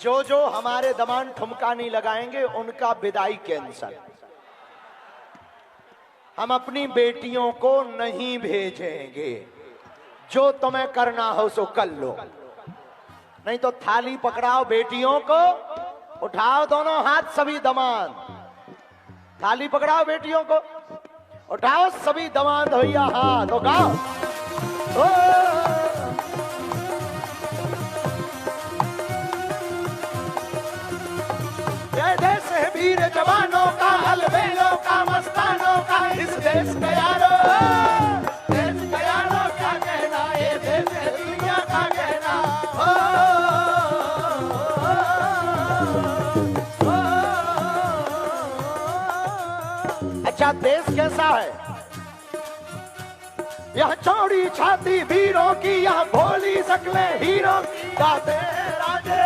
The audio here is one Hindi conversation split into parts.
जो जो हमारे दमान ठुमका नहीं लगाएंगे उनका विदाई कैंसल। हम अपनी बेटियों को नहीं भेजेंगे। जो तुम्हें करना हो सो कर लो, नहीं तो थाली पकड़ाओ बेटियों को, उठाओ दोनों हाथ सभी दमाद, थाली पकड़ाओ बेटियों को, उठाओ सभी दमाद भैया हाथ, तो गाओ ये देश है वीर जवानों का, अलबेलों का, मस्तानों का, इस देश का यारो, देश का यारो क्या कहना, ये देश है दुनिया का कहना। अच्छा देश कैसा है? यह चौड़ी छाती वीरों की, यह भोली शक्लें हीरों की, गाते राजे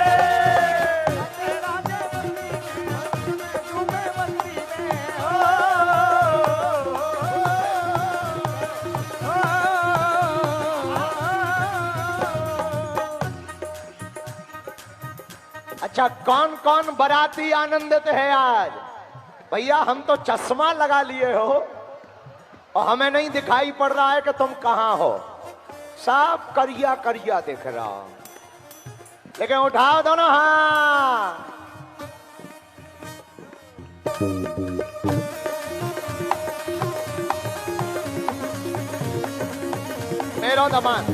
अच्छा कौन कौन बाराती आनंदित है आज? भैया हम तो चश्मा लगा लिए हो और हमें नहीं दिखाई पड़ रहा है कि तुम कहां हो, सब करिया करिया दिख रहा हो, लेकिन उठाओ दोनों हाथ। मेरो दमान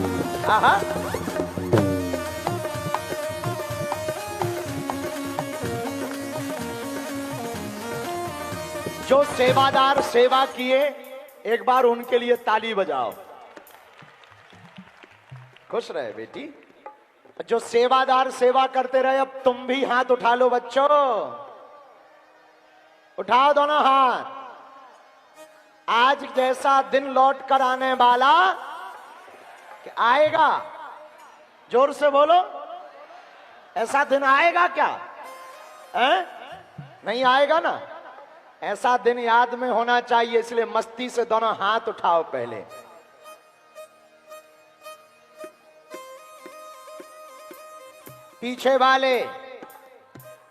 आहा जो सेवादार सेवा किए एक बार उनके लिए ताली बजाओ। खुश रहे बेटी। जो सेवादार सेवा करते रहे अब तुम भी हाथ उठा लो बच्चों, उठाओ दोनों हाथ। आज जैसा दिन लौट कर आने वाला कि आएगा, जोर से बोलो, ऐसा दिन आएगा क्या? नहीं आएगा ना? ऐसा दिन याद में होना चाहिए, इसलिए मस्ती से दोनों हाथ उठाओ पहले। पीछे वाले,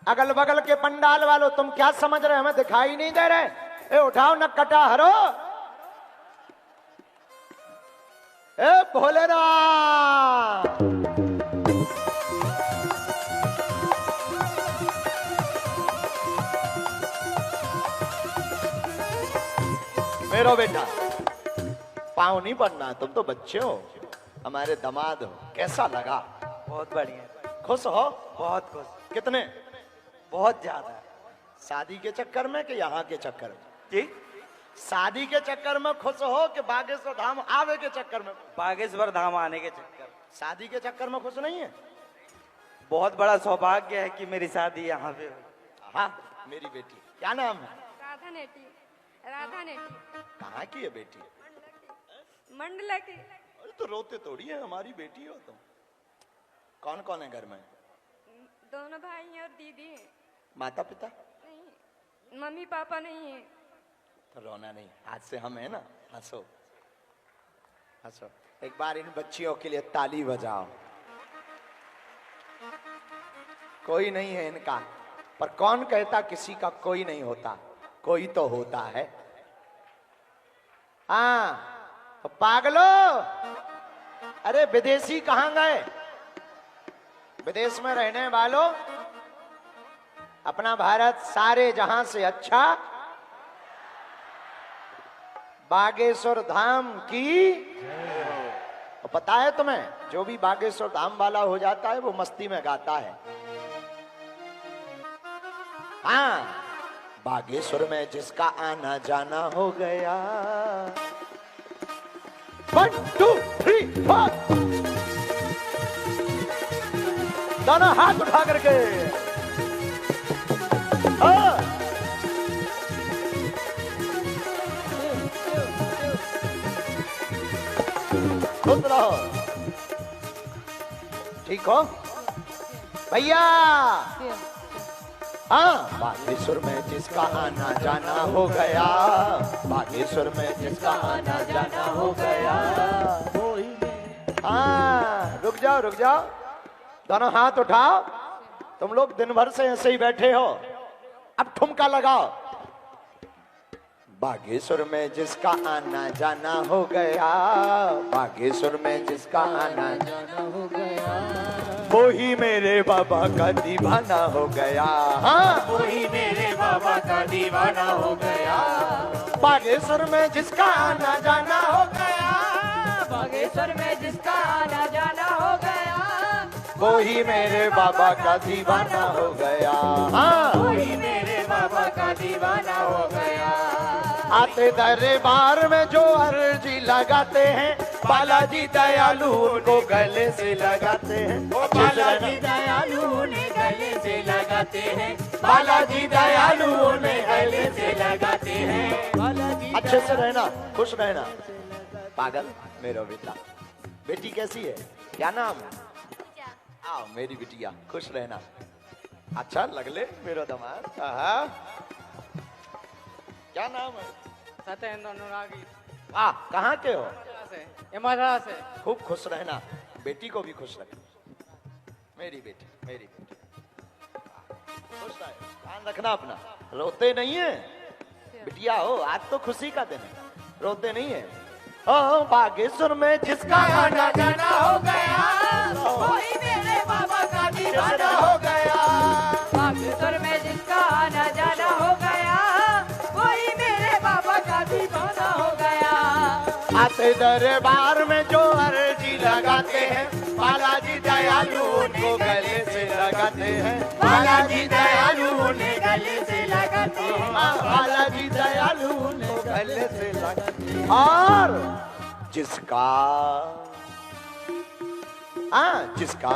अगल बगल के पंडाल वालों, तुम क्या समझ रहे, हमें दिखाई नहीं दे रहे? ए उठाओ न कटा हरो, ए भोलेनाथ। मेरो बेटा पाँव नहीं पड़ना, तुम तो बच्चे हो, हमारे दामाद हो। कैसा लगा? बहुत बढ़िया। खुश हो? बहुत खुश। कितने? बहुत ज्यादा। शादी के चक्कर में कि यहाँ के चक्कर में? जी, शादी के चक्कर में खुश हो कि बागेश्वर धाम आवे के चक्कर में? बागेश्वर धाम आने के चक्कर। शादी के चक्कर में खुश नहीं है? बहुत बड़ा सौभाग्य है कि मेरी शादी यहाँ पे हुई। हाँ मेरी बेटी, क्या नाम है? राधा नेटी। राधा नेटी। कहाँ की है बेटी? मंडला की। अरे तो रोते थोड़ी है, हमारी बेटी हो तुम। कौन कौन है घर में? दोनों भाई हैं और दीदी है। माता पिता? नहीं, मम्मी पापा नहीं है। तो रोना नहीं, आज से हम है ना, हंसो हंसो। एक बार इन बच्चियों के लिए ताली बजाओ। कोई नहीं है इनका, पर कौन कहता किसी का कोई नहीं होता? कोई तो होता है। हाँ पागलो, अरे विदेशी कहां गए? विदेश में रहने वालों, अपना भारत सारे जहां से अच्छा, बागेश्वर धाम की। पता है तुम्हें, जो भी बागेश्वर धाम वाला हो जाता है वो मस्ती में गाता है। हाँ बागेश्वर में जिसका आना जाना हो गया। 1 2 3 4 दोनों हाथ उठा करके खुद रहो। ठीक हो भैया? हाँ बागेश्वर में जिसका आना जाना हो गया, बागेश्वर में जिसका आना जाना हो गया। हाँ रुक जाओ रुक जाओ, दोनों हाथ उठाओ, तुम लोग दिन भर से ऐसे ही बैठे हो, अब ठुमका लगाओ। बागेश्वर में जिसका आना जाना हो गया, बागेश्वर में जिसका आना जाना हो गया, वो ही मेरे बाबा का दीवाना हो गया। हाँ, वो ही मेरे बाबा का दीवाना हो गया। बागेश्वर में जिसका आना जाना हो गया, बागेश्वर में जिसका आना जाना हो गया, वो ही मेरे बाबा का दीवाना हो गया। हाँ, वो ही मेरे बाबा का दीवाना हो गया। आते दरबार में जो अर्जी लगाते हैं, बालाजी दयालु उनको गले से लगाते हैं। बालाजी दयालु उन्हें गले से लगाते हैं, बालाजी दयालु उन्हें गले से लगाते हैं। बालाजी अच्छे से रहना, खुश रहना। पागल मेरा बेटा, बेटी कैसी है, क्या नाम है? आओ मेरी बिटिया, खुश रहना। अच्छा लगले मेरा दामाद। क्या नाम है? सत्येंद्र अनुरागी। कहाँ के हो? इमरा से। खूब खुश रहना, बेटी को भी खुश रखना। मेरी बेटी, मेरी बेटी खुश रहे, ध्यान रखना अपना। रोते नहीं है बिटिया हो, आज तो खुशी का दिन है, रोते नहीं है। बागेश्वर में जिसका आना जाना हो गया, वही मेरे बाबा का दीवाना हो गया। बागेश्वर में जिसका आना जाना हो गया, वही मेरे बाबा का दीवाना हो गया। आते दरबार में जो अर्जी लगाते हैं, बालाजी दयालु उनको गले से लगाते हैं। बालाजी दयालु उन्हें गले से लगाते हैं। बालाजी दयालु उनको गले से लगाते हैं। और जिसका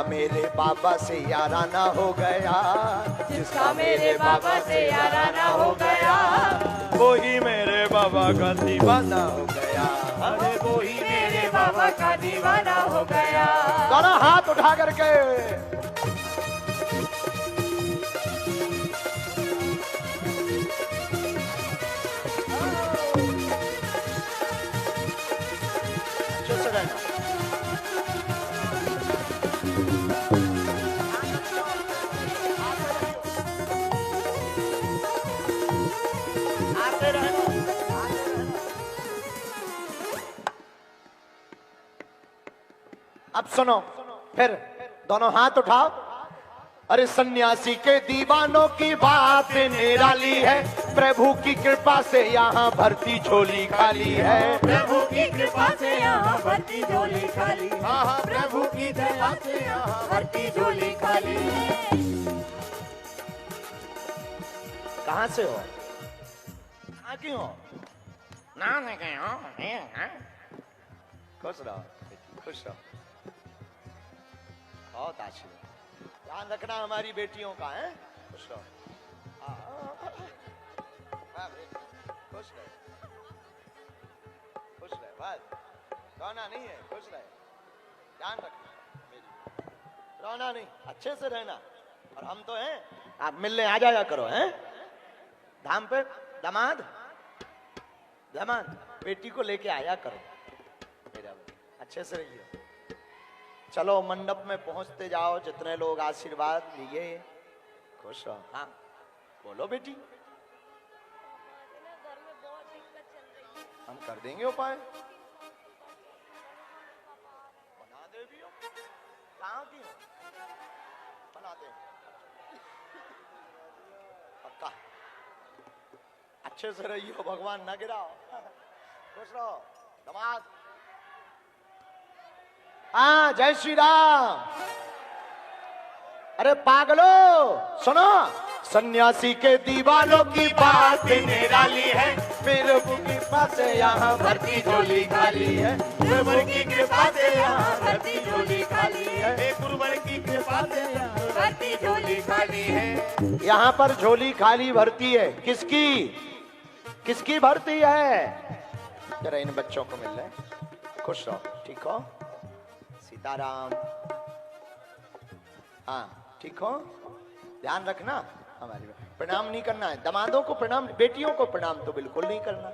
मेरे बाबा से याराना हो गया, जिसका मेरे बाबा से याराना हो गया, वो ही मेरे बाबा का दीवाना हो गया। अरे वो ही मेरे बाबा का दीवाना हो गया। दोनों हाथ उठा करके अच्छे से रहना। आते रहना। अब सुनो, फिर दोनों हाथ उठाओ। अरे सन्यासी के दीवानों की बात निराली है, प्रभु की कृपा से यहाँ भरती झोली खाली है। प्रभु की कृपा से यहाँ भरती झोली खाली। हाँ, प्रभु की दया से यहाँ भरती झोली खाली। कहाँ से हो, कहाँ की हो? ना नहीं गए हो। खुश रहो बेटी, खुश रहो। बहुत आशीर्वाद, ध्यान रखना हमारी बेटियों का है। खुश रहो। हाँ बेटी, खुश रहे, खुश रहे, बस रोना नहीं है, खुश रहे, ध्यान रखना मेरी, रोना नहीं, अच्छे से रहना। और हम तो हैं, आप मिलने आ जाया करो हैं धाम पे। दामाद, दामाद बेटी को लेके आया करो मेरा, अच्छे से रहिए। चलो मंडप में पहुंचते जाओ, जितने लोग आशीर्वाद लिए, खुश रहो। हाँ बोलो बेटी, हम कर देंगे उपाय, बना दे भी हो। कहाँ की हो? बना दे पक्का, अच्छे से रहियो, भगवान ना गिराओ, खुश रहो। दामाद, हाँ जय श्री राम। अरे पागलो सुनो, सन्यासी के दीवानों की बात निराली है, प्रभु की कृपा से यहाँ भरती झोली खाली है। गुरुवर की कृपा से यहाँ भरती झोली खाली है। गुरुवर की कृपा से यहाँ भरती झोली खाली है। यहाँ पर झोली खाली भरती है, किसकी किसकी भरती है? जरा इन बच्चों को मिल रहे, खुश रहो, ठीक हो? सीताराम, हाँ ठीक हो, ध्यान रखना। हमारी प्रणाम नहीं करना है, दामादों को प्रणाम, बेटियों को प्रणाम तो बिल्कुल नहीं करना।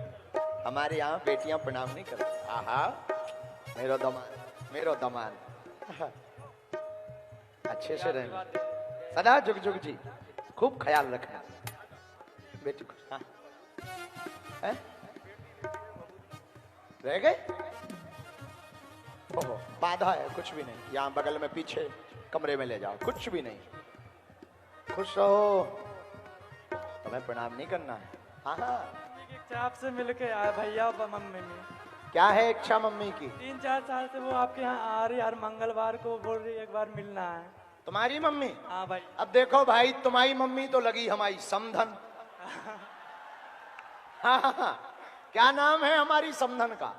हमारे यहाँ बेटियां प्रणाम नहीं करती। आहा मेरो दामाद, मेरो दामाद, अच्छे से रहना। सदा जुग जुग जी, खूब ख्याल रखना बेटी को। हाँ हैं? रह गए? ओहो, बाधा है, कुछ भी नहीं। यहाँ बगल में पीछे कमरे में ले जाओ, कुछ भी नहीं। खुश रहो, तुम्हें प्रणाम नहीं करना है। हाँ हाँ, आपसे मिल के आया भैया और मम्मी में। क्या है इच्छा मम्मी की? 3-4 साल से वो आपके यहाँ आ रही, हर मंगलवार को बोल रही एक बार मिलना है। तुम्हारी मम्मी? हाँ भाई। अब देखो भाई, तुम्हारी मम्मी तो लगी हमारी समधन। हाँ हाँ हाँ, क्या नाम है हमारी समधन का?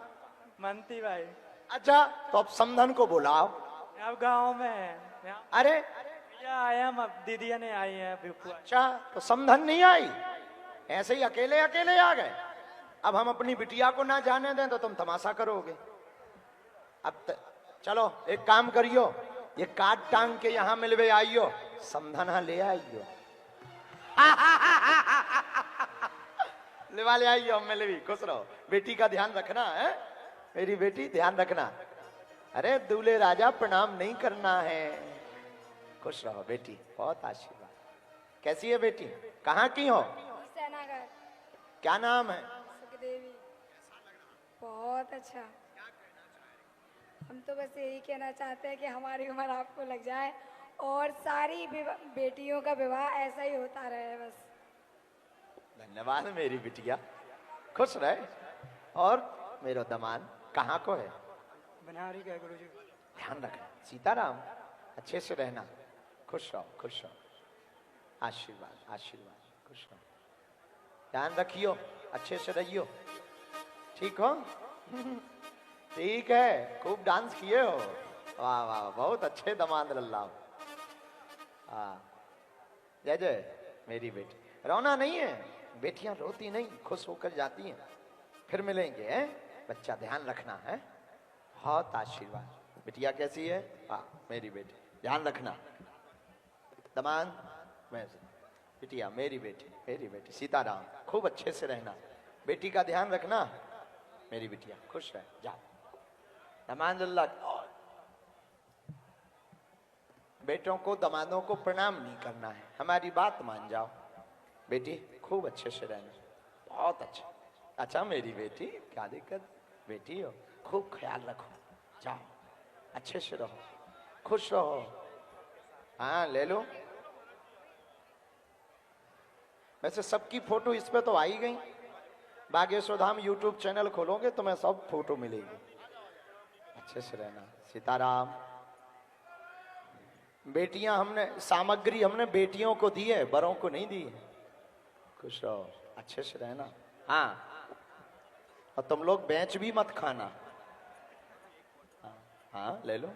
मनती भाई। अच्छा, तो अब समधन को बुलाओ। अब गाँव में है यहाँ। अरे भैया आए हम, अब दीदिया ने आई है अभी। अच्छा, तो समधन नहीं आई, ऐसे ही अकेले अकेले आ गए। अब हम अपनी बिटिया को ना जाने दें तो तुम तमाशा करोगे। अब चलो एक काम करियो, ये काट टांग के यहाँ मिलवे आइयो, समधना ले आइयो। ले आइयो, मिलवी, खुश रहो। बेटी का ध्यान रखना है, मेरी बेटी ध्यान रखना। अरे दूल्हे राजा प्रणाम नहीं करना है। खुश रहो बेटी, बहुत आशीर्वाद। कैसी है बेटी? कहाँ की हो? सेनागर। क्या नाम है? सुखदेवी। बहुत अच्छा। हम तो बस यही कहना चाहते हैं कि हमारी उम्र आपको लग जाए और सारी बेटियों का विवाह ऐसा ही होता रहे बस। धन्यवाद मेरी बिटिया, खुश रहे। और मेरा दमान कहाँ को है? बनारी का गुरु जी। ध्यान रखना, सीताराम, अच्छे से रहना। खुश रहो, खुश रहो। आशीर्वाद आशीर्वाद, खुश रहो। ध्यान रखियो, अच्छे से रहियो, ठीक हो? ठीक है, खूब डांस किए हो। वाह वाह, बहुत अच्छे दमाद लल्ला। हाँ, जय जय मेरी बेटी। रोना नहीं है, बेटियां रोती नहीं, खुश होकर जाती हैं। फिर मिलेंगे, हैं? बच्चा ध्यान रखना है। बहुत आशीर्वाद। बिटिया कैसी है? हाँ मेरी बेटी, ध्यान रखना। दमान मैं, बिटिया मेरी बेटी सीताराम, खूब अच्छे से रहना। बेटी का ध्यान रखना मेरी बिटिया, खुश रह। जाओ दमान लल्ला। बेटों को दमादों को प्रणाम नहीं करना है, हमारी बात मान जाओ। बेटी खूब अच्छे से रहना, बहुत अच्छा। अच्छा मेरी बेटी, क्या दिक्कत? बेटी हो, खूब ख्याल रखो। जाओ अच्छे से रहो, खुश रहो। हाँ ले लो। वैसे सबकी फोटो इस पे तो आई गई। बागेश्वर धाम यूट्यूब चैनल खोलोगे तो मैं सब फोटो मिलेगी। अच्छे से रहना। सीताराम। बेटियां हमने, सामग्री हमने बेटियों को दी है, बड़ों को नहीं दी है। खुश रहो, अच्छे से रहना। हाँ, और तुम लोग बेंच भी मत खाना। हाँ, हाँ ले लो।